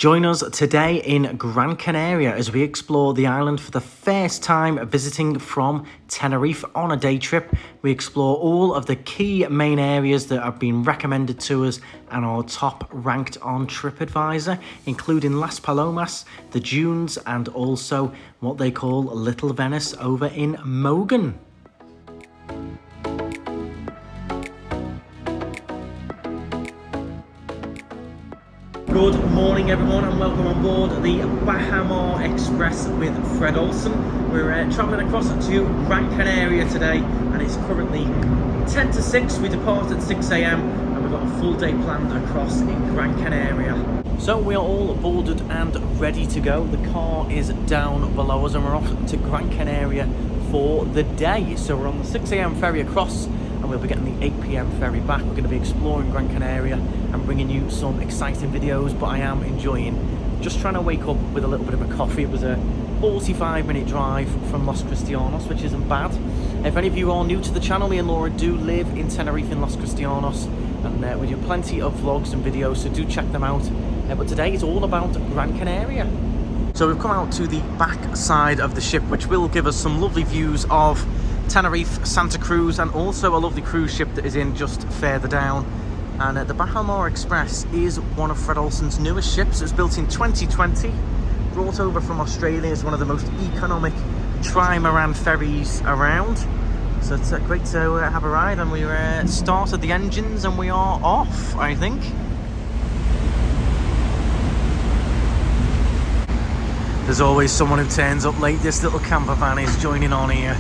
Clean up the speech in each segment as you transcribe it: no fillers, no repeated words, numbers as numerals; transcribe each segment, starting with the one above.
Join us today in Gran Canaria as we explore the island for the first time, visiting from Tenerife on a day trip. We explore all of the key main areas that have been recommended to us and are top ranked on TripAdvisor, including Las Palomas, the dunes, and also what they call Little Venice over in Mogan. Good morning everyone and welcome on board the Bahamar Express with Fred Olsen. We're travelling across to Gran Canaria today and it's currently 10 to 6. We depart at 6 AM and we've got a full day planned across in Gran Canaria. So we are all boarded and ready to go. The car is down below us and we're off to Gran Canaria for the day. So we're on the 6 AM ferry across and we'll be getting the 8 PM ferry back. We're going to be exploring Gran Canaria and bringing you some exciting videos, but I am enjoying just trying to wake up with a little bit of a coffee. It was a 45-minute drive from Los Cristianos, which isn't bad. If any of you are new to the channel, me and Laura do live in Tenerife in Los Cristianos, and we do plenty of vlogs and videos, so do check them out. But today is all about Gran Canaria. So we've come out to the back side of the ship, which will give us some lovely views of Tenerife, Santa Cruz, and also a lovely cruise ship that is in just further down. And the Bahamar Express is one of Fred Olsen's newest ships. It was built in 2020, brought over from Australia as one of the most economic trimaran ferries around. So it's great to have a ride, and we started the engines and we are off, I think. There's always someone who turns up late. This little camper van is joining on here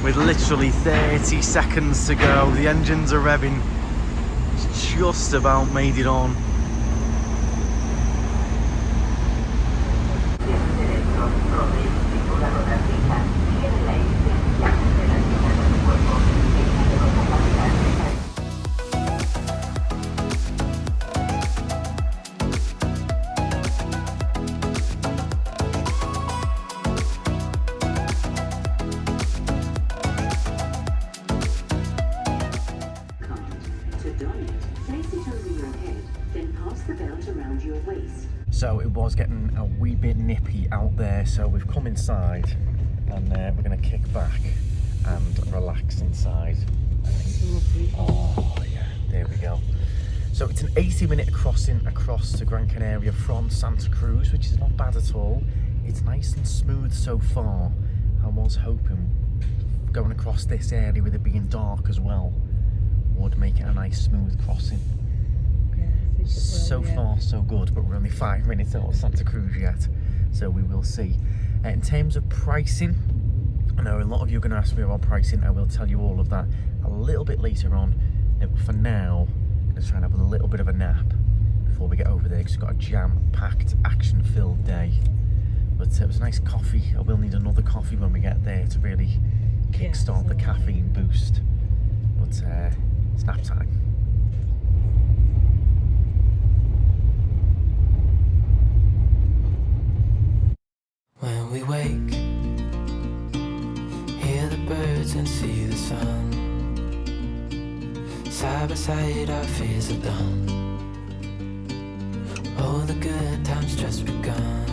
with literally 30 seconds to go. The engines are revving. It's just about made it on. So it was getting a wee bit nippy out there, so we've come inside and we're going to kick back and relax inside. Oh yeah, there we go. So it's an 80-minute crossing across to Gran Canaria from Santa Cruz, which is not bad at all. It's nice and smooth so far. I was hoping going across this area with it being dark as well would make it a nice smooth crossing. So far so good, but we're only 5 minutes out of Santa Cruz yet, so we will see. In terms of pricing, I know a lot of you are going to ask me about pricing. I will tell you all of that a little bit later on, but for now I'm going to try and have a little bit of a nap before we get over there, because we've got a jam-packed, action-filled day. But it was a nice coffee. I will need another coffee when we get there to really kickstart the caffeine boost, but it's nap time. When we wake, hear the birds and see the sun. Side by side our fears are done. Oh, the good times just begun.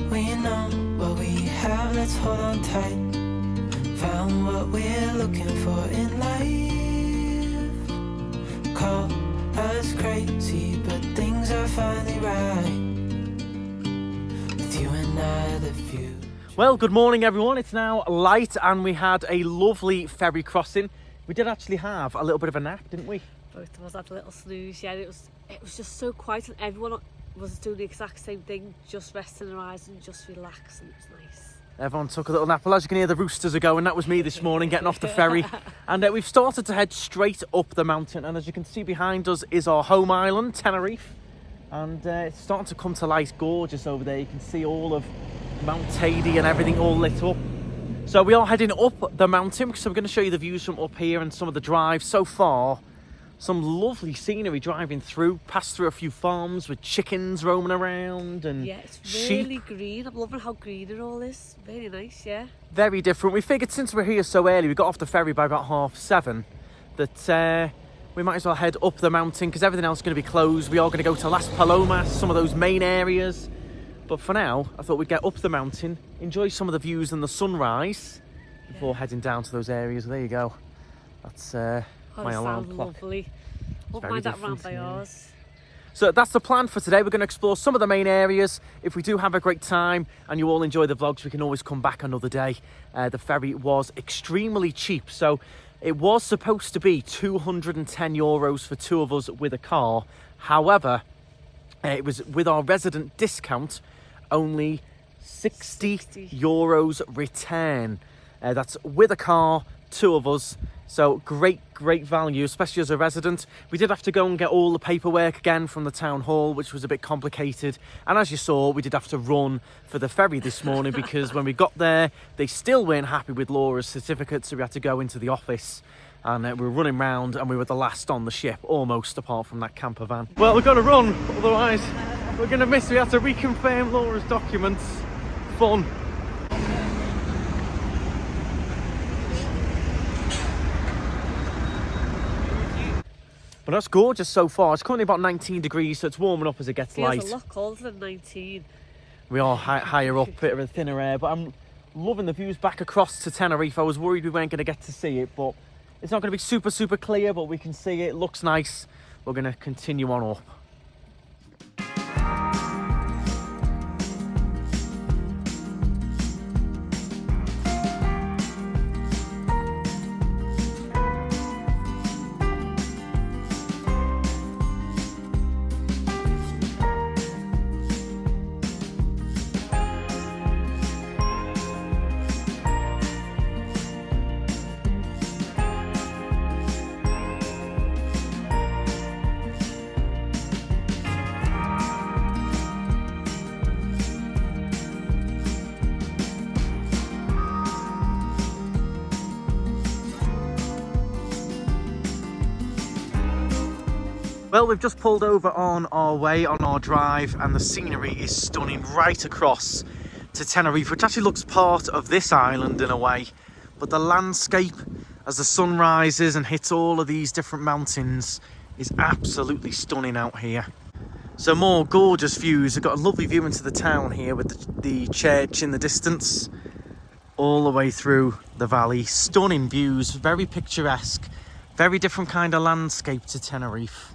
We know what we have, let's hold on tight. Found what we're looking for in life. Call us crazy, but things are finally right. With you and I, the future. Well, good morning everyone. It's now light and we had a lovely ferry crossing. We did actually have a little bit of a nap, didn't we? Both of us had a little snooze. Yeah, it was just so quiet and everyone was doing the exact same thing, just resting their eyes and just relaxing. It was nice. Everyone took a little nap. Well, as you can hear, the roosters are going. That was me this morning getting off the ferry. And we've started to head straight up the mountain. And as you can see behind us is our home island, Tenerife. And it's starting to come to light, gorgeous over there. You can see all of Mount Tady and everything all lit up. So we are heading up the mountain, so we're going to show you the views from up here and some of the drives so far. Some lovely scenery driving through, passed through a few farms with chickens roaming around and yeah, it's sheep. Really green. I'm loving how green it all is. Very nice, yeah. Very different. We figured since we're here so early, we got off the ferry by about 7:30, that we might as well head up the mountain because everything else is going to be closed. We are going to go to Las Palomas, some of those main areas. But for now, I thought we'd get up the mountain, enjoy some of the views and the sunrise before heading down to those areas. There you go. That's my alarm clock. Lovely. Won't mind that round by ours. So that's the plan for today. We're going to explore some of the main areas. If we do have a great time and you all enjoy the vlogs, we can always come back another day. The ferry was extremely cheap. So it was supposed to be €210 for 2 of us with a car. However, it was with our resident discount, only €60 return. That's with a car, 2 of us. So great value, especially as a resident. We did have to go and get all the paperwork again from the town hall, which was a bit complicated. And as you saw, we did have to run for the ferry this morning because when we got there, they still weren't happy with Laura's certificate. So we had to go into the office and we were running round and we were the last on the ship, almost, apart from that camper van. Well, we've got to run, otherwise we're going to miss. We have to reconfirm Laura's documents. Fun. But that's gorgeous so far. It's currently about 19 degrees, so it's warming up as it gets light. It's a lot colder than 19. We are higher up, bit of a thinner air, but I'm loving the views back across to Tenerife. I was worried we weren't going to get to see it, but it's not going to be super clear, but we can see it. It looks nice. We're going to continue on up. Well, we've just pulled over on our way, on our drive, and the scenery is stunning right across to Tenerife, which actually looks part of this island in a way. But the landscape, as the sun rises and hits all of these different mountains, is absolutely stunning out here. So more gorgeous views. We've got a lovely view into the town here with the church in the distance, all the way through the valley. Stunning views, very picturesque, very different kind of landscape to Tenerife.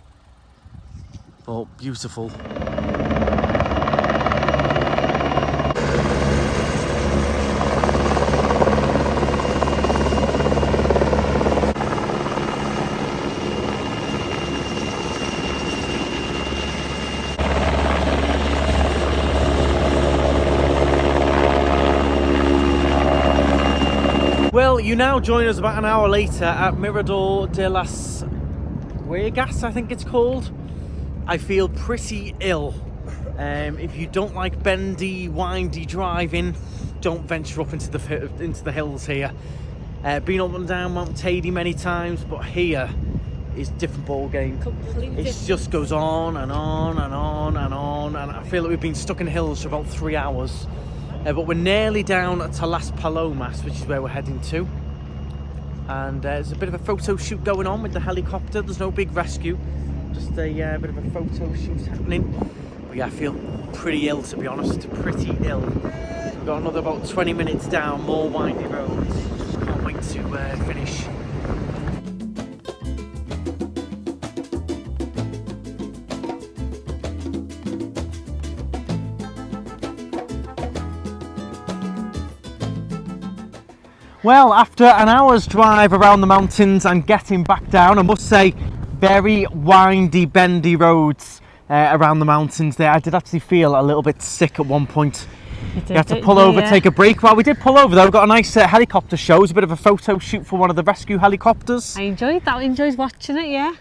Oh, beautiful. Well, you now join us about an hour later at Mirador de las Vegas, I think it's called. I feel pretty ill. If you don't like bendy, windy driving, don't venture up into the hills here. Been up and down Mount Tady many times, but here is a different ball game. Completely. It just goes on and on and on and on, and I feel like we've been stuck in hills for about 3 hours. But we're nearly down to Las Palomas, which is where we're heading to. And there's a bit of a photo shoot going on with the helicopter. There's no big rescue. Just a bit of a photo shoot happening. But yeah, I feel pretty ill, to be honest. Pretty ill. We've got another about 20 minutes down, more windy roads. Just can't wait to finish. Well, after an hour's drive around the mountains and getting back down, I must say, very windy, bendy roads around the mountains there. I did actually feel a little bit sick at one point. You had to pull over, take a break. Well, we did pull over though. We got a nice helicopter show. It was a bit of a photo shoot for one of the rescue helicopters. I enjoyed that. I enjoyed watching it, yeah.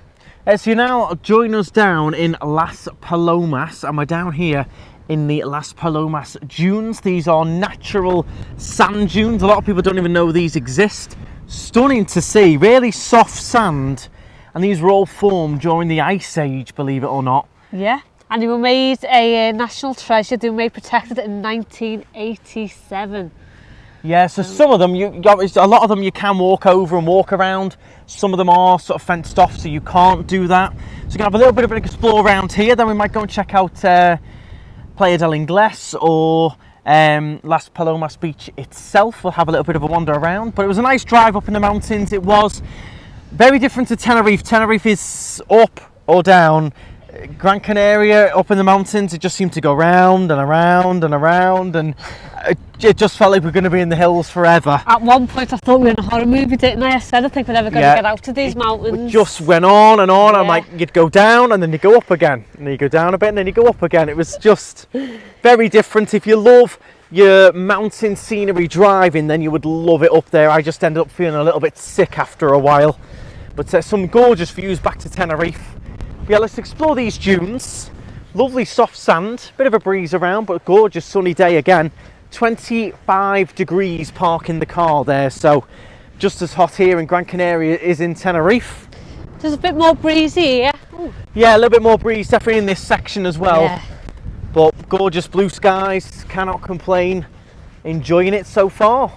So you now join us down in Las Palomas, and we're down here in the Las Palomas Dunes. These are natural sand dunes. A lot of people don't even know these exist. Stunning to see, really soft sand. And these were all formed during the Ice Age, believe it or not. Yeah. And they were made a national treasure. They were made protected in 1987. Yeah, so some of them, a lot of them you can walk over and walk around. Some of them are sort of fenced off, so you can't do that. So we're gonna have a little bit of an explore around here. Then we might go and check out Playa del Ingles or Las Palomas Beach itself. We'll have a little bit of a wander around. But it was a nice drive up in the mountains. It was very different to Tenerife. Tenerife is up or down. Gran Canaria, up in the mountains, it just seemed to go round and around and around, and it just felt like we were going to be in the hills forever. At one point I thought we were in a horror movie, didn't I? I said I think we're never going to get out of these mountains. It just went on and on. I'm like, you'd go down and then you go up again, and then you go down a bit and then you go up again. It was just very different. If you love your mountain scenery driving, then you would love it up there. I just ended up feeling a little bit sick after a while. But some gorgeous views back to Tenerife. Yeah, let's explore these dunes. Lovely soft sand, bit of a breeze around, but a gorgeous sunny day again. 25 degrees parking the car there, so just as hot here in Gran Canaria is in Tenerife. There's a bit more breezy here. Ooh. Yeah, a little bit more breeze definitely in this section as well. Yeah. But gorgeous blue skies, cannot complain. Enjoying it so far.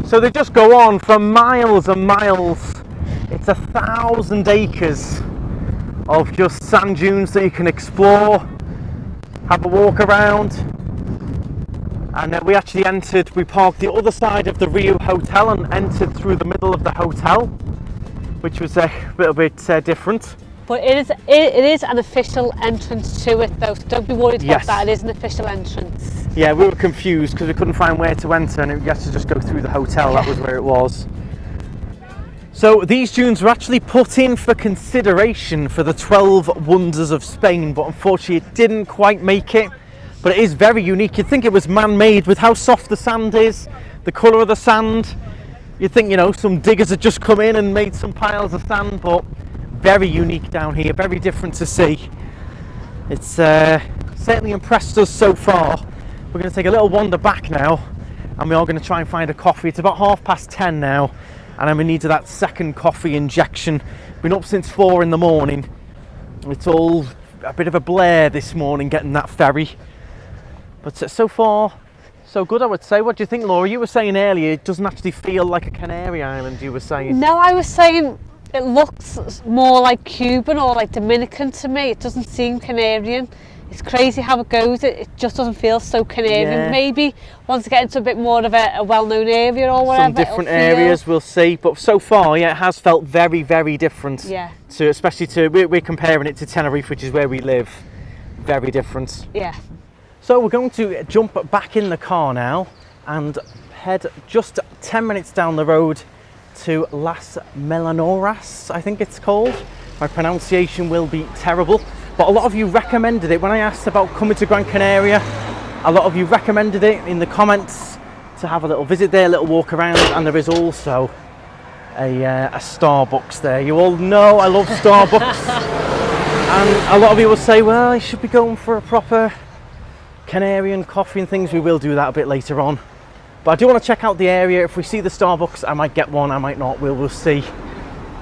So they just go on for miles and miles. It's 1,000 acres of just sand dunes that you can explore, have a walk around. And we actually we parked the other side of the Rio Hotel and entered through the middle of the hotel, which was a little bit different. But it is an official entrance to it though, so don't be worried about that, it is an official entrance. Yeah, we were confused because we couldn't find where to enter and you had to just go through the hotel, that was where it was. So these dunes were actually put in for consideration for the 12 Wonders of Spain, but unfortunately it didn't quite make it. But it is very unique. You'd think it was man-made with how soft the sand is, the colour of the sand. You'd think, you know, some diggers had just come in and made some piles of sand, but very unique down here, very different to see. It's certainly impressed us so far. We're going to take a little wander back now and we are going to try and find a coffee. It's about 10:30 now and I'm in need of that second coffee injection. Been up since 4 in the morning. It's all a bit of a blare this morning getting that ferry. But so far, so good I would say. What do you think, Laura? You were saying earlier it doesn't actually feel like a Canary Island, you were saying. No, I was saying it looks more like Cuban or like Dominican to me. It doesn't seem Canarian. It's crazy how it goes. It just doesn't feel so Canarian. Yeah. Maybe once I get into a bit more of a well-known area or whatever. Some different areas we'll see. But so far, yeah, it has felt very, very different. Yeah. Especially we're comparing it to Tenerife, which is where we live. Very different. Yeah. So we're going to jump back in the car now and head just 10 minutes down the road to Las Meloneras, I think it's called. My pronunciation will be terrible. But a lot of you recommended it when I asked about coming to Gran Canaria. A lot of you recommended it in the comments to have a little visit there, a little walk around, and there is also a Starbucks there. You all know I love Starbucks. And a lot of you will say, well, you should be going for a proper Canarian coffee and things. We will do that a bit later on. But I do want to check out the area. If we see the Starbucks, I might get one, I might not, we'll see.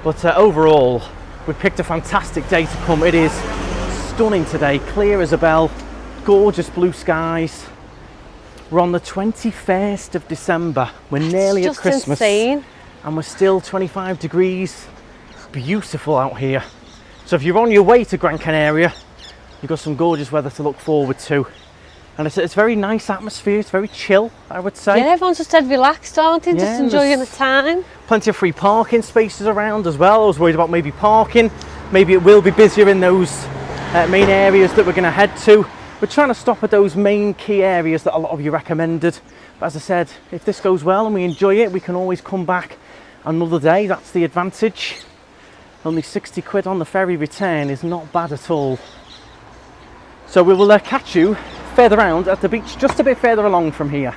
But overall, we picked a fantastic day to come. It is stunning today, clear as a bell, gorgeous blue skies. We're on the 21st of December. We're nearly at Christmas. Insane. And we're still 25 degrees. Beautiful out here. So if you're on your way to Gran Canaria, you've got some gorgeous weather to look forward to. And it's very nice atmosphere, it's very chill, I would say. Yeah, everyone's just dead relaxed, aren't they? Just enjoying the time. Plenty of free parking spaces around as well. I was worried about maybe parking. Maybe it will be busier in those main areas that we're going to head to. We're trying to stop at those main key areas that a lot of you recommended. But as I said, if this goes well and we enjoy it, we can always come back another day. That's the advantage. Only 60 quid on the ferry return is not bad at all. So we will catch you further around at the beach, just a bit further along from here.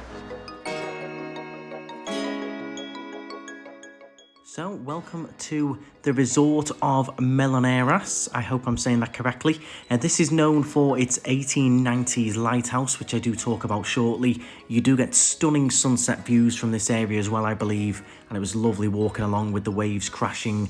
So, welcome to the resort of Meloneras. I hope I'm saying that correctly. This is known for its 1890s lighthouse, which I do talk about shortly. You do get stunning sunset views from this area as well, I believe. And it was lovely walking along with the waves crashing.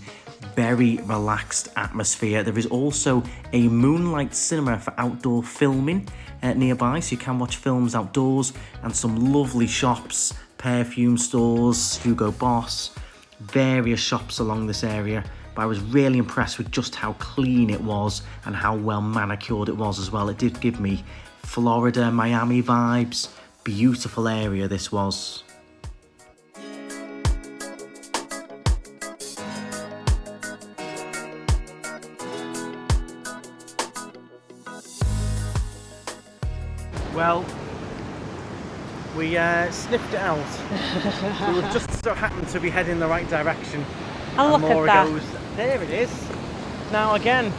Very relaxed atmosphere. There is also a moonlight cinema for outdoor filming nearby, so you can watch films outdoors. And some lovely shops, perfume stores, Hugo Boss, various shops along this area, but I was really impressed with just how clean it was and how well manicured it was as well. It did give me Florida, Miami vibes. Beautiful area this was. Well, we sniffed it out. We were just so happened to be heading the right direction. And look Laura at that. goes, there it is. Now again,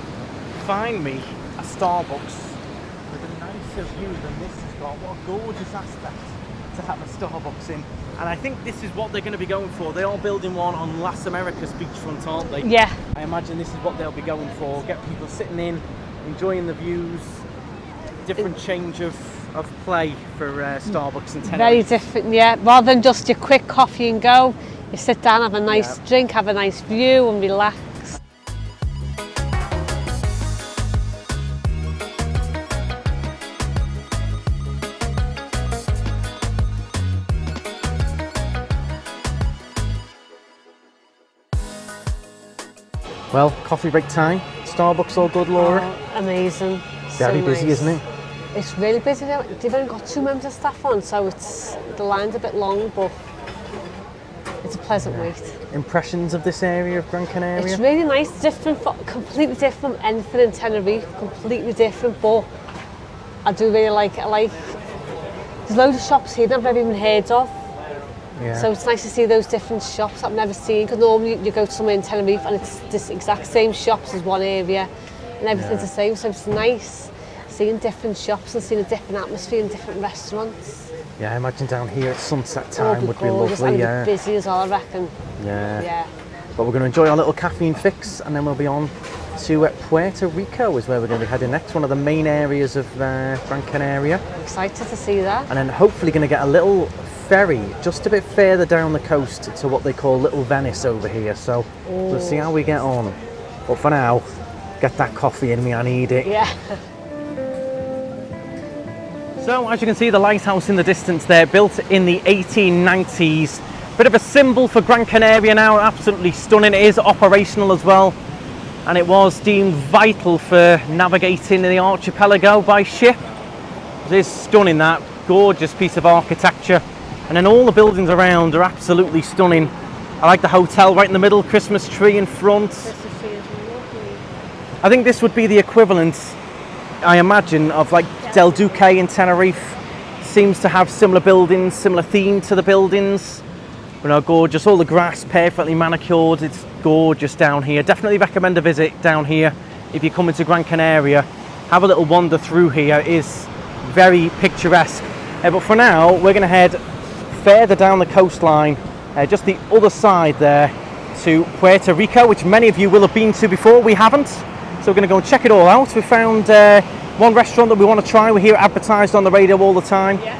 find me a Starbucks with a nicer view than this has got. What a gorgeous aspect to have a Starbucks in. And I think this is what they're going to be going for. They are building one on Las Americas Beachfront, aren't they? Yeah. I imagine this is what they'll be going for. Get people sitting in, enjoying the views, different change of play for Starbucks and Tenerife. Very different, yeah. Rather than just your quick coffee and go, you sit down, have a nice drink, have a nice view and relax. Well, coffee break time. Starbucks all good, Laura? Oh, amazing. Very So busy, nice. isn't it? It's really busy now. They've only got 2 members of staff on, so the line's a bit long, but it's a pleasant wait. Impressions of this area of Gran Canaria? It's really nice, different, completely different from anything in Tenerife, completely different, but I do really like it. There's loads of shops here that I've never even heard of. Yeah. So it's nice to see those different shops I've never seen, because normally you go to somewhere in Tenerife and it's this exact same shops as one area and everything's the same, so it's nice seeing different shops and seeing a different atmosphere and different restaurants. Yeah, I imagine down here at sunset time would be gorgeous, lovely. And it'd be busy as well, I reckon. Yeah. But we're going to enjoy our little caffeine fix and then we'll be on to Puerto Rico is where we're going to be heading next, one of the main areas of Gran Canaria. Excited to see that. And then hopefully going to get a little ferry just a bit further down the coast to what they call Little Venice over here. So we'll see how we get on. But for now, get that coffee in me, I need it. Yeah. So as you can see, the lighthouse in the distance there, built in the 1890s. Bit of a symbol for Gran Canaria now, absolutely stunning. It is operational as well. And it was deemed vital for navigating the archipelago by ship. It is stunning, that gorgeous piece of architecture. And then all the buildings around are absolutely stunning. I like the hotel right in the middle, Christmas tree in front. I think this would be the equivalent, I imagine, of like Del Duque in Tenerife. Seems to have similar buildings, similar theme to the buildings. You know, gorgeous, all the grass perfectly manicured. It's gorgeous down here. Definitely recommend a visit down here if you're coming to Gran Canaria. Have a little wander through here. It is very picturesque. But for now, we're going to head further down the coastline, just the other side there, to Puerto Rico, which many of you will have been to before. We haven't, so we're going to go and check it all out. We found one restaurant that we want to try. We hear it advertised on the radio all the time. Yeah.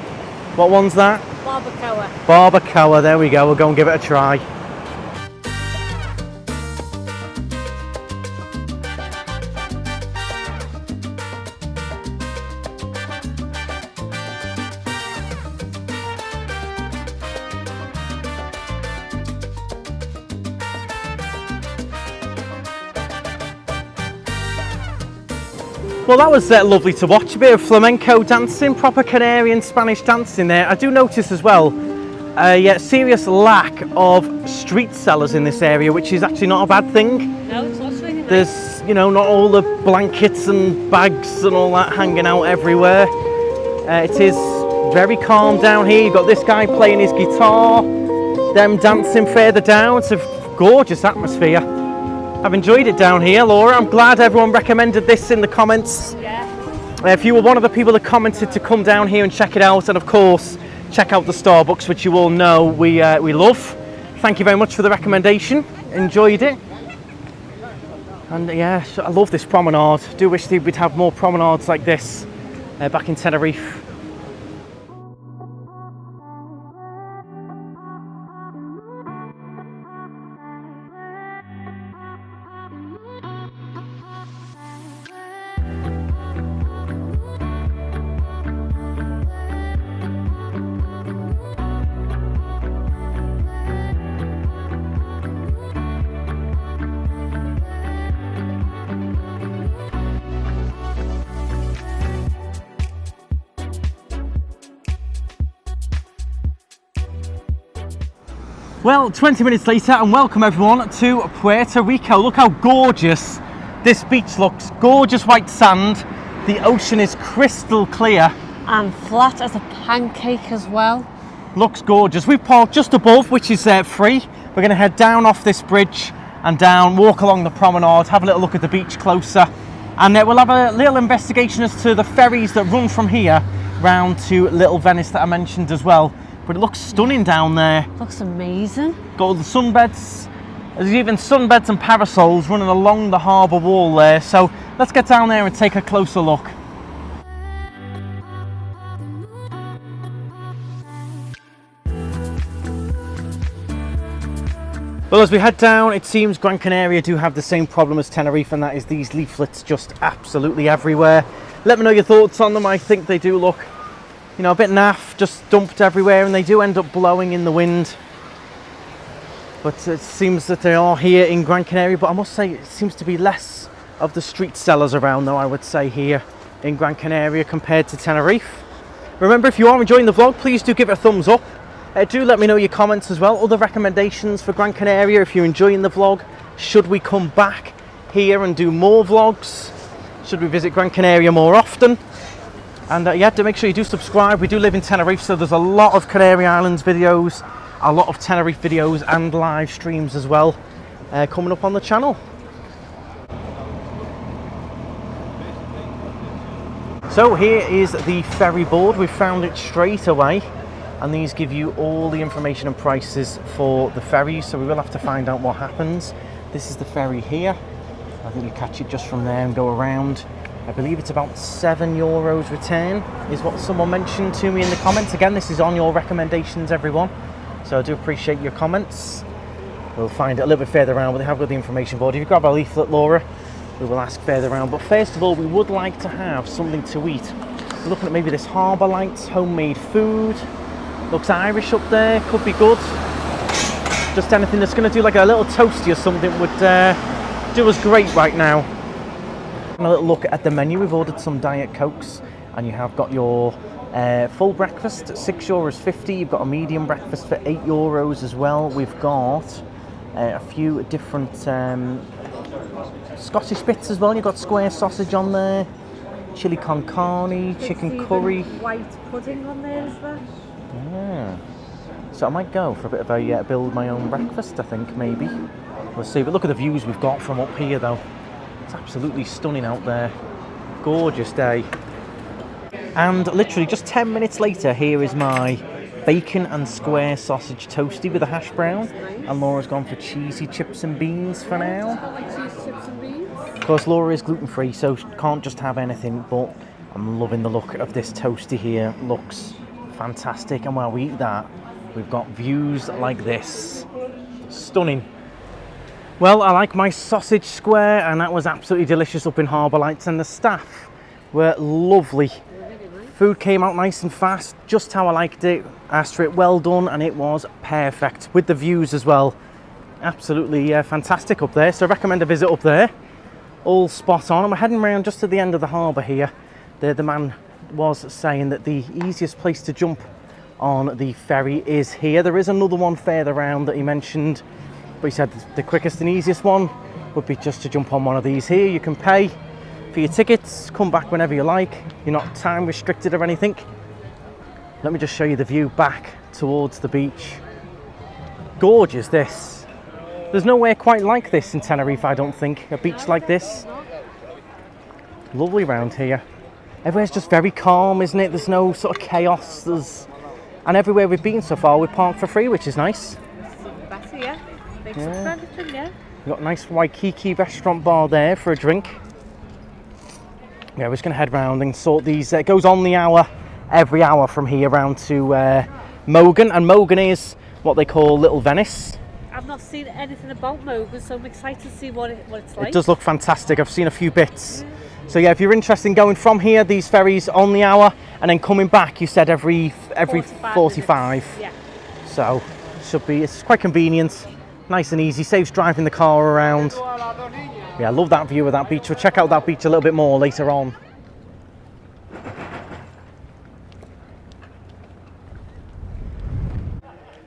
What one's that? Barbacoa. Barbacoa, there we go. We'll go and give it a try. Well, that was lovely to watch. A bit of flamenco dancing, proper Canarian Spanish dancing there. I do notice as well a serious lack of street sellers in this area, which is actually not a bad thing. No, it's also really nice. There's, you know, not all the blankets and bags and all that hanging out everywhere. It is very calm down here. You've got this guy playing his guitar, them dancing further down. It's a gorgeous atmosphere. I've enjoyed it down here, Laura. I'm glad everyone recommended this in the comments. Yeah. If you were one of the people that commented to come down here and check it out, and of course, check out the Starbucks, which you all know we love. Thank you very much for the recommendation. enjoyed it. And yeah, I love this promenade. Do wish we'd have more promenades like this back in Tenerife. Well, 20 minutes later, and welcome everyone to Puerto Rico. Look how gorgeous this beach looks. Gorgeous white sand. The ocean is crystal clear. And flat as a pancake as well. Looks gorgeous. We've parked just above, which is free. We're going to head down off this bridge and down, walk along the promenade, have a little look at the beach closer. And we'll have a little investigation as to the ferries that run from here round to Little Venice that I mentioned as well. But it looks stunning down there. Looks amazing. Got all the sunbeds. There's even sunbeds and parasols running along the harbour wall there. So let's get down there and take a closer look. Well, as we head down, it seems Gran Canaria do have the same problem as Tenerife, and that is these leaflets just absolutely everywhere. Let me know your thoughts on them. I think they do look, you know, a bit naff, just dumped everywhere, and they do end up blowing in the wind. But it seems that they are here in Gran Canaria, but I must say it seems to be less of the street sellers around though, I would say, here in Gran Canaria compared to Tenerife. Remember, if you are enjoying the vlog, please do give it a thumbs up. Do let me know your comments as well, other recommendations for Gran Canaria if you're enjoying the vlog. Should we come back here and do more vlogs? Should we visit Gran Canaria more often? And yeah, do make sure you do subscribe. We do live in Tenerife, so there's a lot of Canary Islands videos, a lot of Tenerife videos and live streams as well coming up on the channel. So here is the ferry board. We found it straight away, and these give you all the information and prices for the ferries, so we will have to find out what happens. This is the ferry here. I think you catch it just from there and go around. I believe it's about €7 return is what someone mentioned to me in the comments. Again, this is on your recommendations, everyone, so I do appreciate your comments. We'll find it a little bit further around, but they have got the information board. If you grab a leaflet, Laura, we will ask further around. But first of all, we would like to have something to eat. We're looking at maybe this Harbour Lights homemade food. Looks Irish up there, could be good. Just anything that's going to do like a little toasty or something would do us great right now. And a little look at the menu. We've ordered some Diet Cokes, and you have got your full breakfast at €6.50. You've got a medium breakfast for €8 as well. We've got a few different Scottish bits as well. You've got square sausage on there, chili con carne, chicken curry. White pudding on there, is there? Yeah. So I might go for a bit of a build my own breakfast, I think, maybe. We'll see. But look at the views we've got from up here though. It's absolutely stunning out there. Gorgeous day. And literally just 10 minutes later, here is my bacon and square sausage toasty with a hash brown. And Laura's gone for cheesy chips and beans for now. Of course, Laura is gluten-free, so she can't just have anything, but I'm loving the look of this toasty here. Looks fantastic. And while we eat that, we've got views like this. Stunning. Well, I like my sausage square, and that was absolutely delicious up in Harbour Lights, and the staff were lovely. Food came out nice and fast, just how I liked it. Asked for it well done, and it was perfect with the views as well. Absolutely fantastic up there, so I recommend a visit up there. All spot on, and we're heading around just to the end of the harbour here. The man was saying that the easiest place to jump on the ferry is here. There is another one further around that he mentioned, but he said the quickest and easiest one would be just to jump on one of these here. You can pay for your tickets, come back whenever you like. You're not time restricted or anything. Let me just show you the view back towards the beach. Gorgeous this. There's nowhere quite like this in Tenerife, I don't think. A beach like this. Lovely round here. Everywhere's just very calm, isn't it? There's no sort of chaos. And everywhere we've been so far, we park for free, which is nice. Better, yeah. It's for everything, yeah. We've got a nice Waikiki restaurant bar there for a drink. Yeah, we're just going to head round and sort these. It goes on the hour, every hour from here round to Mogan. And Mogan is what they call Little Venice. I've not seen anything about Mogan, so I'm excited to see what it's like. It does look fantastic. I've seen a few bits. So yeah, if you're interested in going from here, these ferries on the hour, and then coming back, you said every 45. Yeah. So it's quite convenient, nice and easy, saves driving the car around. Yeah, I love that view of that beach. We'll check out that beach a little bit more later on.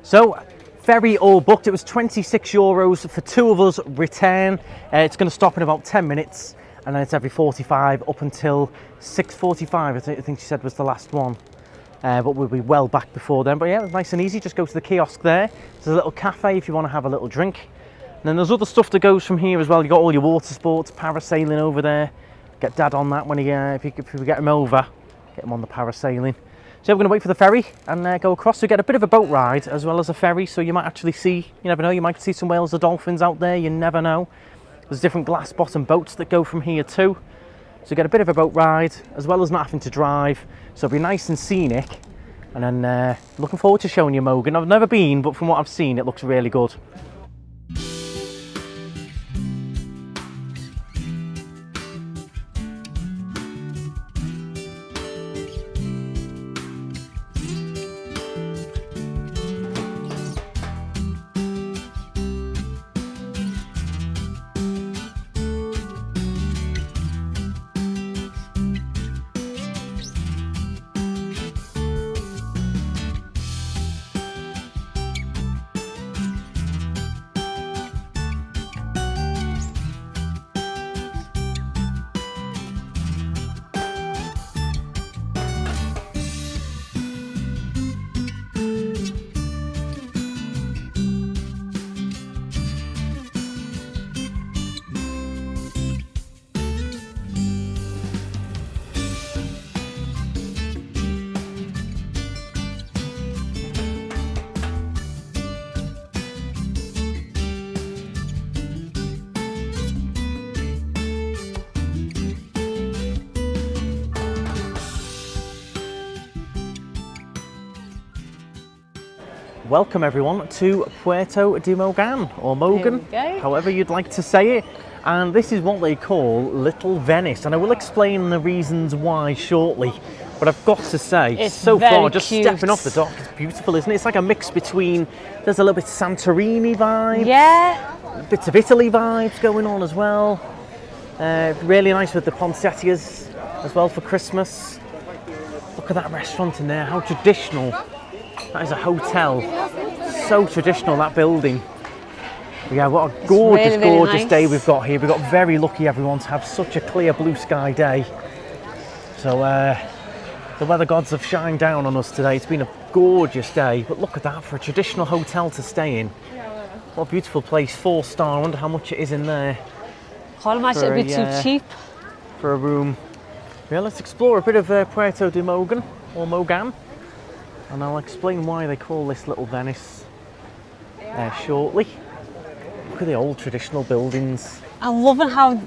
So, ferry all booked. It was €26 for 2 of us return. It's going to stop in about 10 minutes, and then it's every 45 up until 6:45. I think she said was the last one. But we'll be well back before then. But yeah, it's nice and easy. Just go to the kiosk there. There's a little cafe if you want to have a little drink. And then there's other stuff that goes from here as well. You got all your water sports, parasailing over there. Get Dad on that when if we get him over, get him on the parasailing. So we're going to wait for the ferry and go across to get a bit of a boat ride as well as a ferry. So you might actually see, you never know, you might see some whales or dolphins out there. You never know. There's different glass bottom boats that go from here too. So get a bit of a boat ride as well as not having to drive. So it'll be nice and scenic. And then looking forward to showing you Mogan. I've never been, but from what I've seen, it looks really good. Welcome everyone to Puerto De Mogan, or Mogan, however you'd like to say it. And this is what they call Little Venice, and I will explain the reasons why shortly. But I've got to say, it's so far, just cute. stepping off the dock, it's beautiful, isn't it? It's like a mix between, there's a little bit Santorini vibes, yeah, bits of Italy vibes going on as well. Really nice with the poinsettias as well for Christmas. Look at that restaurant in there, how traditional. That is a hotel. So traditional, that building. But yeah, what a gorgeous, really, really gorgeous nice day we've got here. We've got very lucky, everyone, to have such a clear blue sky day. So the weather gods have shined down on us today. It's been a gorgeous day. But look at that, for a traditional hotel to stay in. What a beautiful place, 4-star. I wonder how much it is in there. Can't imagine it'd be too cheap. For a room. Yeah, let's explore a bit of Puerto De Mogan, or Mogan. And I'll explain why they call this Little Venice shortly. Look at the old traditional buildings. I'm loving how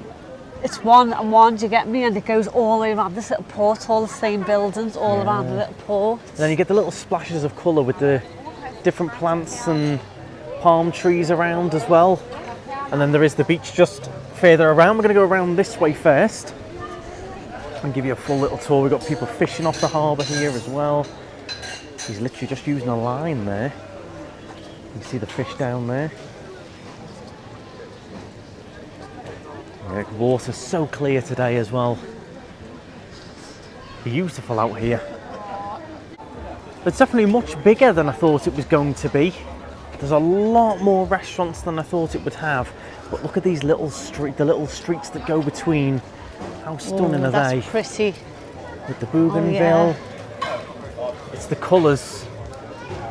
it's one and one, do you get me? And it goes all the way around this little port, all the same buildings all around the little port. And then you get the little splashes of colour with the different plants and palm trees around as well. And then there is the beach just further around. We're going to go around this way first and give you a full little tour. We've got people fishing off the harbour here as well. He's literally just using a line there. You see the fish down there. Yeah, the water's so clear today as well. Beautiful out here. It's definitely much bigger than I thought it was going to be. There's a lot more restaurants than I thought it would have. But look at these little the little streets that go between. How stunning are they? That's pretty. With the bougainville. It's the colours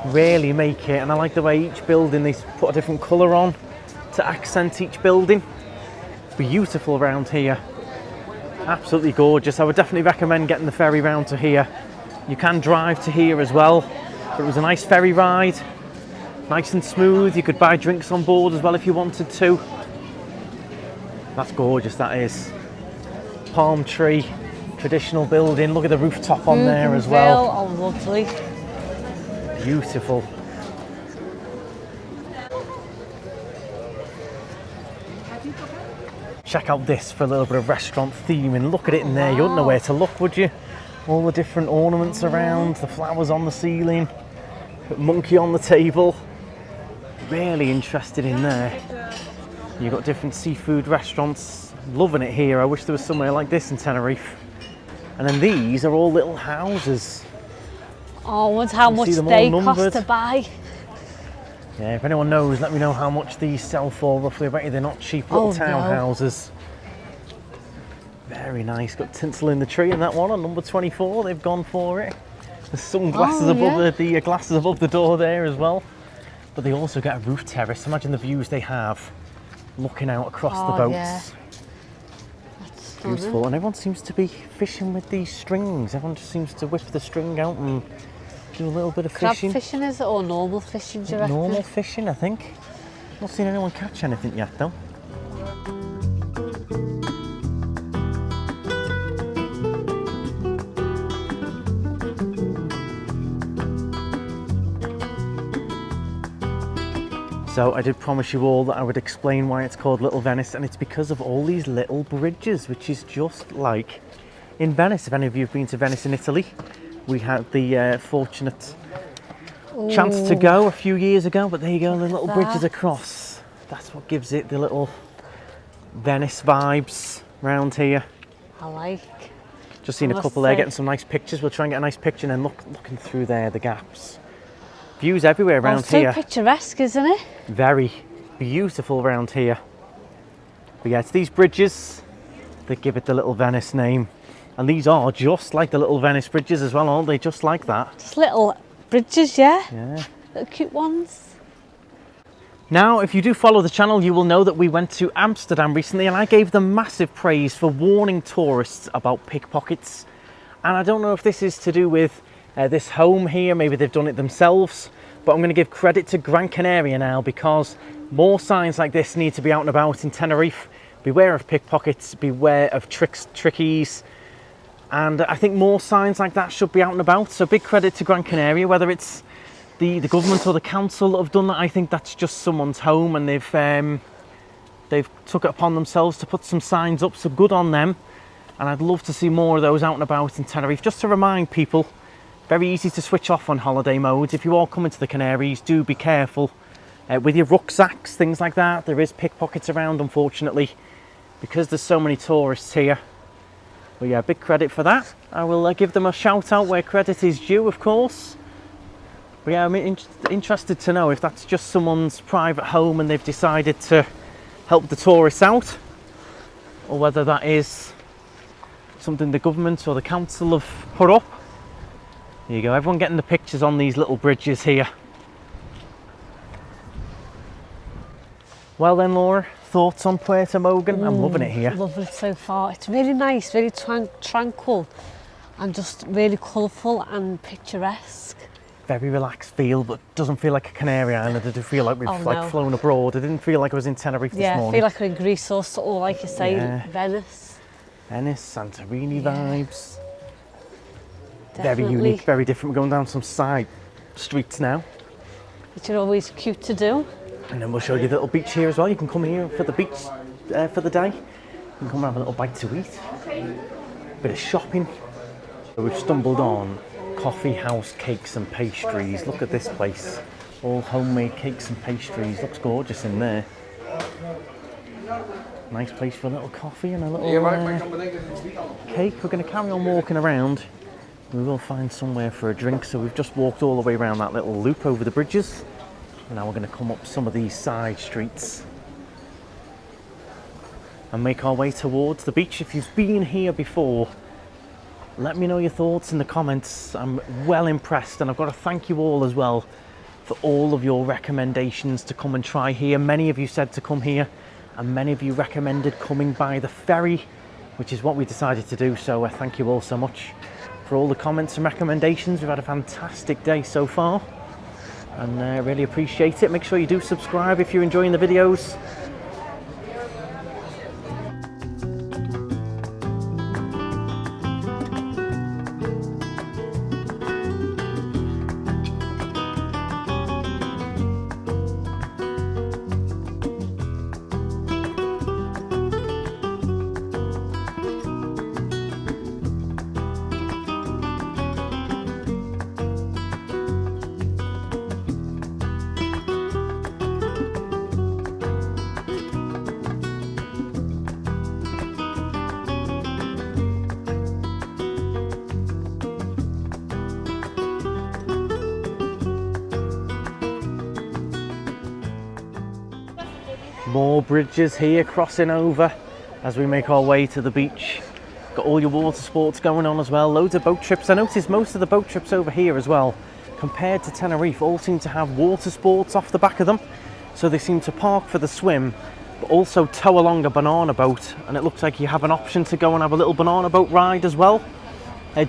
really make it, and I like the way each building they put a different colour on to accent each building. Beautiful around here, absolutely gorgeous. I would definitely recommend getting the ferry round to here. You can drive to here as well, but it was a nice ferry ride. Nice and smooth. You could buy drinks on board as well if you wanted to. That's gorgeous, that is. Palm tree, traditional building. Look at the rooftop on there as well. Oh, lovely. Beautiful. Check out this for a little bit of restaurant theming. Look at it in there. You wouldn't know where to look, would you? All the different ornaments around, the flowers on the ceiling, monkey on the table. Really interested in there. You've got different seafood restaurants. Loving it here. I wish there was somewhere like this in Tenerife. And then these are all little houses. Oh, I wonder how much they cost to buy. Yeah, if anyone knows, let me know how much these sell for roughly. I bet you they're not cheap little townhouses. Very nice. Got tinsel in the tree in that one on number 24. They've gone for it. There's sunglasses above the glasses above the door there as well. But they also get a roof terrace. Imagine the views they have looking out across the boats. Yeah. That's beautiful. And everyone seems to be fishing with these strings. Everyone just seems to whip the string out and do a little bit of fishing. Crab fishing, is it, or normal fishing, do you reckon? Normal fishing, I think. Not seen anyone catch anything yet, though. So I did promise you all that I would explain why it's called Little Venice, and it's because of all these little bridges, which is just like in Venice. If any of you have been to Venice in Italy, we had the fortunate chance to go a few years ago, but there you go, the little bridges across. That's what gives it the little Venice vibes around here. I like. Just seen a couple there getting some nice pictures. We'll try and get a nice picture and then looking through there, the gaps. Views everywhere around here. So picturesque, isn't it? Very beautiful around here. But yeah, it's these bridges that give it the Little Venice name. And these are just like the Little Venice bridges as well, aren't they? Just like that. Just little bridges, yeah? Yeah. Little cute ones. Now, if you do follow the channel, you will know that we went to Amsterdam recently and I gave them massive praise for warning tourists about pickpockets. And I don't know if this is to do with this home here, maybe they've done it themselves, but I'm going to give credit to Gran Canaria now because more signs like this need to be out and about in Tenerife. Beware of pickpockets, beware of trickies, and I think more signs like that should be out and about. So big credit to Gran Canaria, whether it's the government or the council that have done that. I think that's just someone's home and they've took it upon themselves to put some signs up, so good on them. And I'd love to see more of those out and about in Tenerife, just to remind people. Very easy to switch off on holiday mode. If you are coming to the Canaries, do be careful with your rucksacks, things like that. There is pickpockets around, unfortunately, because there's so many tourists here. But yeah, big credit for that. I will give them a shout out where credit is due, of course. But yeah, I'm interested to know if that's just someone's private home and they've decided to help the tourists out, or whether that is something the government or the council have put up. There you go, everyone getting the pictures on these little bridges here. Well then, Laura, thoughts on Puerto De Mogan? I'm loving it here. Loving it so far. It's really nice, very tranquil and just really colourful and picturesque. Very relaxed feel, but doesn't feel like a Canary Island. It did feel like we've flown abroad. It didn't feel like I was in Tenerife this morning. Yeah, I feel like we're in Greece or like you say, Venice. Venice, Santorini vibes. Definitely. Very unique, very different. We're going down some side streets now. Which are always cute to do. And then we'll show you the little beach here as well. You can come here for the beach for the day. You can come and have a little bite to eat. Bit of shopping. So we've stumbled on Coffee House Cakes and Pastries. Look at this place. All homemade cakes and pastries. Looks gorgeous in there. Nice place for a little coffee and a little cake. We're going to carry on walking around. We will find somewhere for a drink. So we've just walked all the way around that little loop over the bridges. And now we're going to come up some of these side streets and make our way towards the beach. If you've been here before, let me know your thoughts in the comments. I'm well impressed, and I've got to thank you all as well for all of your recommendations to come and try here. Many of you said to come here, and many of you recommended coming by the ferry, which is what we decided to do. So thank you all so much for all the comments and recommendations. We've had a fantastic day so far. and really appreciate it. Make sure you do subscribe if you're enjoying the videos. More bridges here crossing over as we make our way to the beach. Got all your water sports going on as well, loads of boat trips. I noticed most of the boat trips over here as well, compared to Tenerife, all seem to have water sports off the back of them. So they seem to park for the swim, but also tow along a banana boat, and it looks like you have an option to go and have a little banana boat ride as well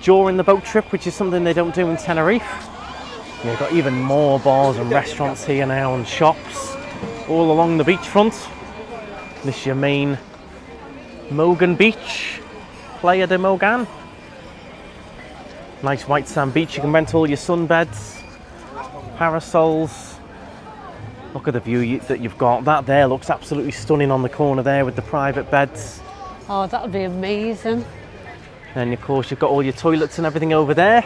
during the boat trip, which is something they don't do in Tenerife. You've got even more bars and restaurants here now and shops all along the beachfront. This is your main Mogan beach, Puerto De Mogan. Nice white sand beach. You can rent all your sunbeds, parasols. Look at the view that you've got. That there looks absolutely stunning on the corner there with the private beds. Oh, that would be amazing. And of course you've got all your toilets and everything over there.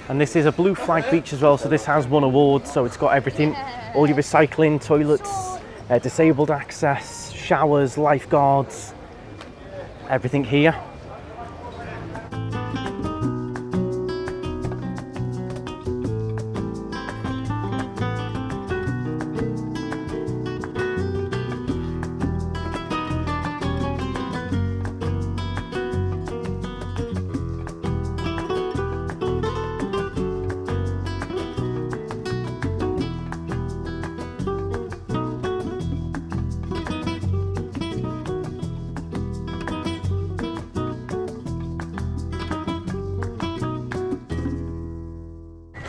And this is a blue flag beach as well, so this has won awards, so it's got everything. All your recycling, toilets, disabled access, showers, lifeguards, everything here.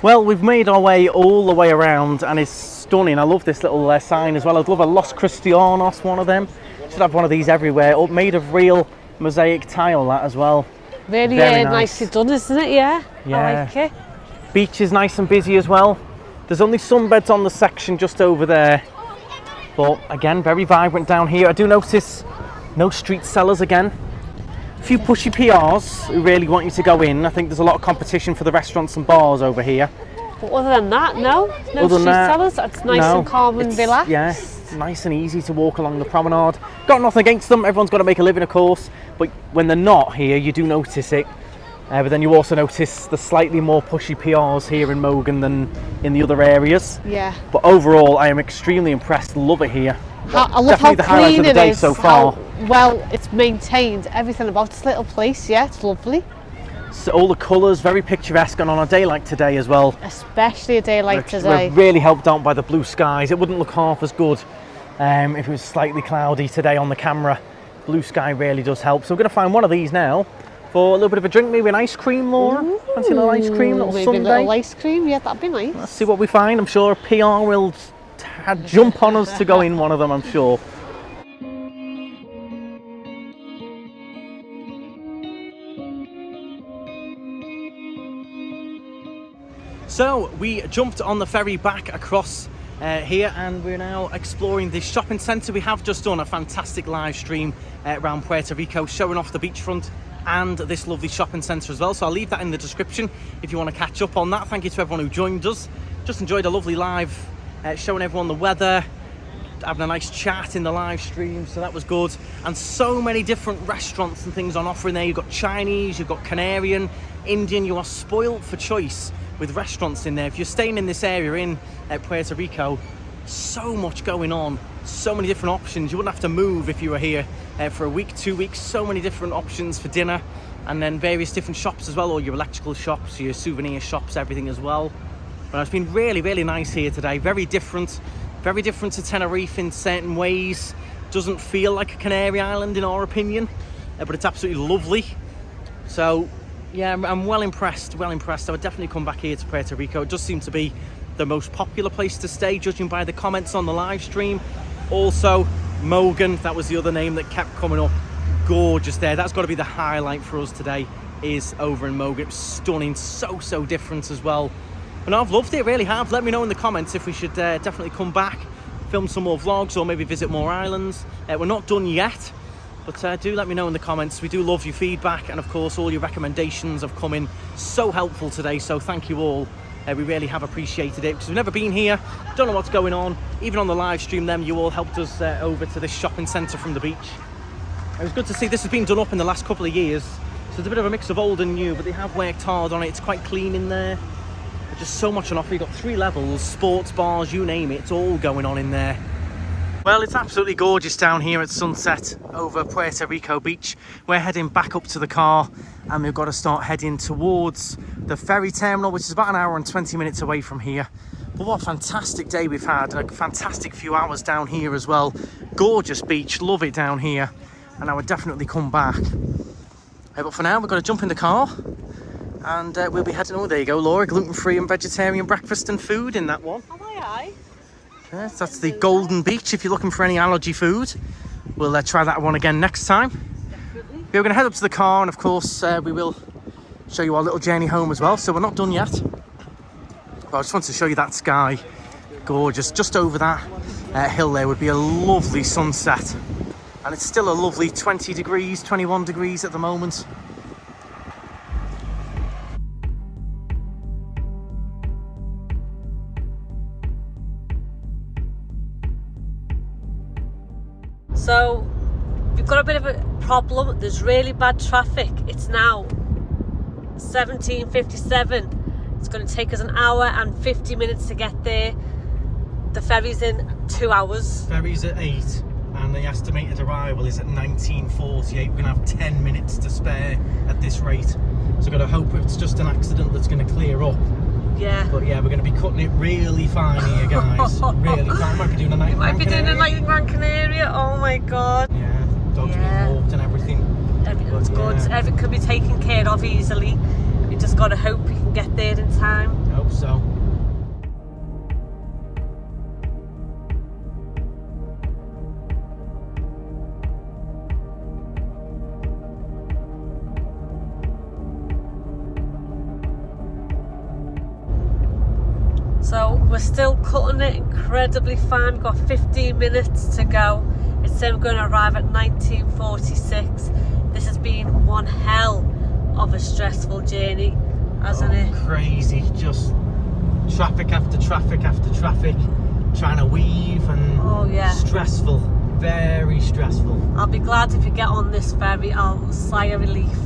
Well, we've made our way all the way around and it's stunning. I love this little sign as well. I'd love a Los Cristianos, one of them. Should have one of these everywhere. Made of real mosaic tile, that as well. Really Very nicely nice. done, isn't it? Yeah, Yeah. I like it. Beach is nice and busy as well. There's only sunbeds on the section just over there. But again, very vibrant down here. I do notice no street sellers again. A few pushy PRs who really want you to go in. I think there's a lot of competition for the restaurants and bars over here. But other than that, no Other than street that, sellers. It's nice no, and calm and it's- relaxed. Yeah, it's nice and easy to walk along the promenade. Got nothing against them. Everyone's got to make a living, of course. But when they're not here, you do notice it. But then you also notice the slightly more pushy PRs here in Mogan than in the other areas. Yeah. But overall, I am extremely impressed. Love it here. I love how Definitely the highlight clean of the it day is, so far. how well it's maintained, everything about this little place. Yeah, it's lovely. So all the colours, very picturesque, and on a day like today as well. Especially a day like today. We're really helped out by the blue skies. It wouldn't look half as good if it was slightly cloudy today on the camera. Blue sky really does help. So we're going to find one of these now for a little bit of a drink, maybe an ice cream, Laura. Fancy a little ice cream, little Maybe sundae. a little ice cream, yeah, that'd be nice. Let's see what we find. I'm sure PR will jump on us to go in one of them, I'm sure. So we jumped on the ferry back across here and we're now exploring this shopping centre. We have just done a fantastic live stream around Puerto Rico showing off the beachfront and this lovely shopping centre as well, so I'll leave that in the description if you want to catch up on that. Thank you to everyone who joined us. Just enjoyed a lovely live showing everyone the weather, having a nice chat in the live stream, so that was good. And so many different restaurants and things on offer in there. You've got Chinese, you've got Canarian, Indian. You are spoiled for choice with restaurants in there. If you're staying in this area in Puerto Rico, so much going on, so many different options. You wouldn't have to move if you were here for a week, 2 weeks. So many different options for dinner, and then various different shops as well, all your electrical shops, your souvenir shops, everything as well. But it's been really, really nice here today. Very different to Tenerife in certain ways. Doesn't feel like a Canary Island in our opinion, but it's absolutely lovely. So Yeah, I'm well impressed, well impressed. I would definitely come back here to Puerto Rico. It does seem to be the most popular place to stay, judging by the comments on the live stream. Also, Mogan, that was the other name that kept coming up. Gorgeous there. That's got to be the highlight for us today, is over in Mogan. It's stunning, so different as well. But no, I've loved it, really have. Let me know in the comments if we should definitely come back, film some more vlogs, or maybe visit more islands. We're not done yet, but do let me know in the comments. We do love your feedback, and of course all your recommendations have come in so helpful today, so thank you all. We really have appreciated it, because we've never been here, don't know what's going on. Even on the live stream then, you all helped us over to this shopping centre from the beach. It was good to see this has been done up in the last couple of years, so it's a bit of a mix of old and new, but they have worked hard on it. It's quite clean in there. There's just so much on offer. You've got 3 levels, sports bars, you name it, it's all going on in there. Well, it's absolutely gorgeous down here at sunset over Puerto Rico Beach. We're heading back up to the car, and we've got to start heading towards the ferry terminal, which is about an hour and 20 minutes away from here. But what a fantastic day we've had, and a fantastic few hours down here as well. Gorgeous beach, love it down here, and I would definitely come back. But for now, we've got to jump in the car, and we'll be heading... Oh, there you go, Laura, gluten-free and vegetarian breakfast and food in that one. Oh, aye. Yes, that's the Golden Beach if you're looking for any allergy food. We'll try that one again next time. Definitely. We're going to head up to the car, and of course we will show you our little journey home as well. So we're not done yet. But I just want to show you that sky. Gorgeous. Just over that hill there would be a lovely sunset. And it's still a lovely 20 degrees, 21 degrees at the moment. So we've got a bit of a problem. There's really bad traffic. It's now 17:57. It's going to take us an hour and 50 minutes to get there. The ferry's in 2 hours. Ferry's at 8, and the estimated arrival is at 19:48. We're going to have 10 minutes to spare at this rate. So I've got to hope it's just an accident that's going to clear up. Yeah. But yeah, we're going to be cutting it really fine here, guys. Really fine. Might be doing a night in Gran Canaria. Night in Gran Canaria. Oh my god. Yeah, dogs being walked and everything. Everything's good. Everything can be taken care of easily. We just got to hope we can get there in time. I hope so. So we're still cutting it incredibly fine. We've got 15 minutes to go. It's then going to arrive at 19:46. This has been one hell of a stressful journey, hasn't it? Crazy, just traffic after traffic after traffic, trying to weave, and stressful, very stressful. I'll be glad if you get on this ferry. I'll sigh a relief.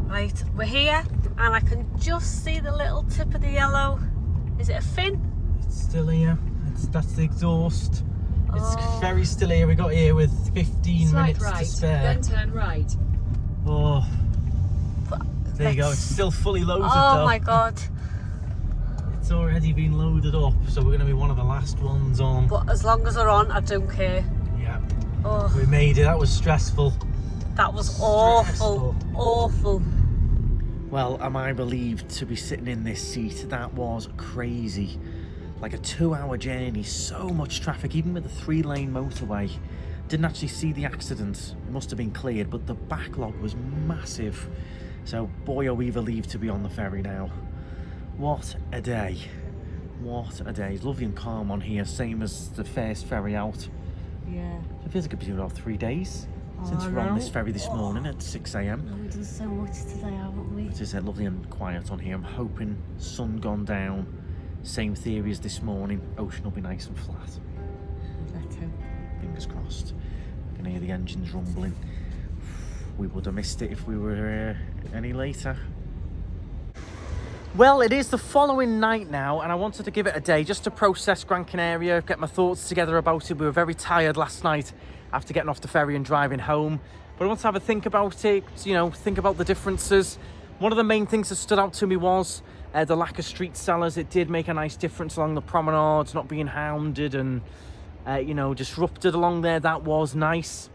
Right, we're here, and I can just see the little tip of the yellow. Is it a fin? It's still here. That's the exhaust. It's very still here. We got here with 15 minutes to spare. Then turn right. Oh, there you go. It's still fully loaded though. Oh my god. It's already been loaded up, so we're going to be one of the last ones on. But as long as we're on, I don't care. Yeah. Oh. We made it. That was stressful. That was awful. Awful. Well, am I relieved to be sitting in this seat? That was crazy. Like a 2-hour journey, so much traffic, even with the 3-lane motorway. Didn't actually see the accident. It must have been cleared, but the backlog was massive. So, boy, are we relieved to be on the ferry now. What a day. What a day. It's lovely and calm on here, same as the first ferry out. Yeah. It feels like it's been about 3 days since we're on this ferry this morning at 6 a.m. We've done so much today, haven't we? It is lovely and quiet on here. I'm hoping sun gone down. Same theory as this morning. Ocean will be nice and flat. Let's hope. Fingers crossed. I can hear the engines rumbling. We would have missed it if we were any later. Well, it is the following night now, and I wanted to give it a day just to process Gran Canaria, get my thoughts together about it. We were very tired last night after getting off the ferry and driving home. But I want to have a think about it, you know, think about the differences. One of the main things that stood out to me was the lack of street sellers. It did make a nice difference along the promenades, not being hounded and, you know, disrupted along there. That was nice.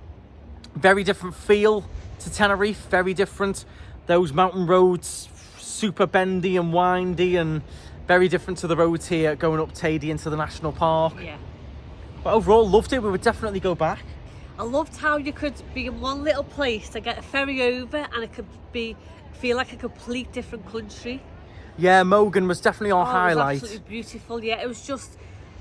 Very different feel to Tenerife, very different. those mountain roads, super bendy and windy and very different to the roads here going up Tady into the national park. Yeah. But overall, loved it. We would definitely go back. I loved how you could be in one little place to get a ferry over and it could feel like a complete different country. Yeah, Mogan was definitely our highlight. It was absolutely beautiful. Yeah, it was just,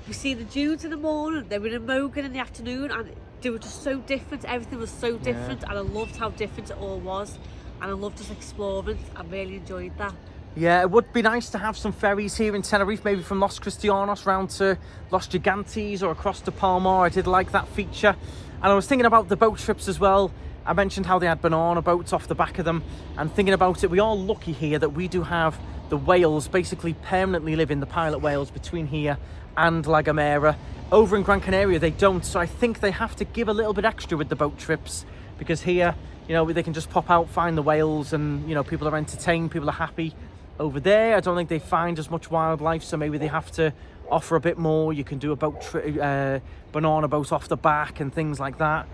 we see the dunes in the morning, they were in Mogan in the afternoon, and they were just so different. Everything was so different, and I loved how different it all was, and I loved just exploring. I really enjoyed that. Yeah, it would be nice to have some ferries here in Tenerife, maybe from Los Cristianos round to Los Gigantes or across to Palma. I did like that feature. And I was thinking about the boat trips as well. I mentioned how they had banana boats off the back of them, and thinking about it, we are lucky here that we do have the whales basically permanently live in the pilot whales between here and La Gomera. Over in Gran Canaria they don't, so I think they have to give a little bit extra with the boat trips, because here, you know, they can just pop out, find the whales, and you know, people are entertained, people are happy. Over there I don't think they find as much wildlife, so maybe they have to offer a bit more. You can do a banana boat off the back and things like that.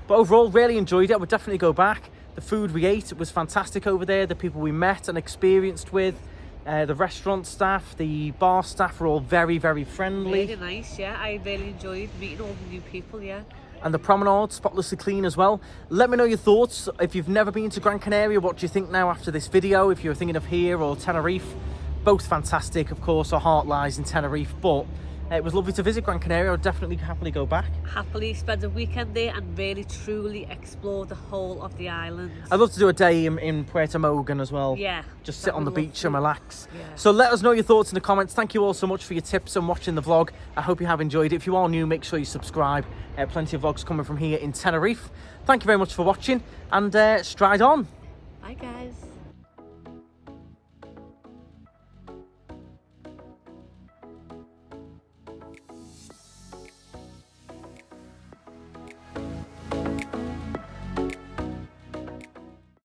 But overall, really enjoyed it. I would definitely go back. The food we ate was fantastic over there. The people we met and experienced with, the restaurant staff, the bar staff were all very, very friendly. Really nice, yeah. I really enjoyed meeting all the new people, yeah. And the promenade, spotlessly clean as well. Let me know your thoughts. If you've never been to Gran Canaria, what do you think now after this video? If you're thinking of here or Tenerife, both fantastic. Of course, our heart lies in Tenerife, but it was lovely to visit Gran Canaria. I would definitely happily go back. Happily spend a weekend there and really truly explore the whole of the island. I'd love to do a day in Puerto De Mogan as well. Yeah. Just sit on the beach lovely. and relax. Yeah. So let us know your thoughts in the comments. Thank you all so much for your tips and watching the vlog. I hope you have enjoyed it. If you are new, make sure you subscribe. Plenty of vlogs coming from here in Tenerife. Thank you very much for watching, and stride on. Bye guys.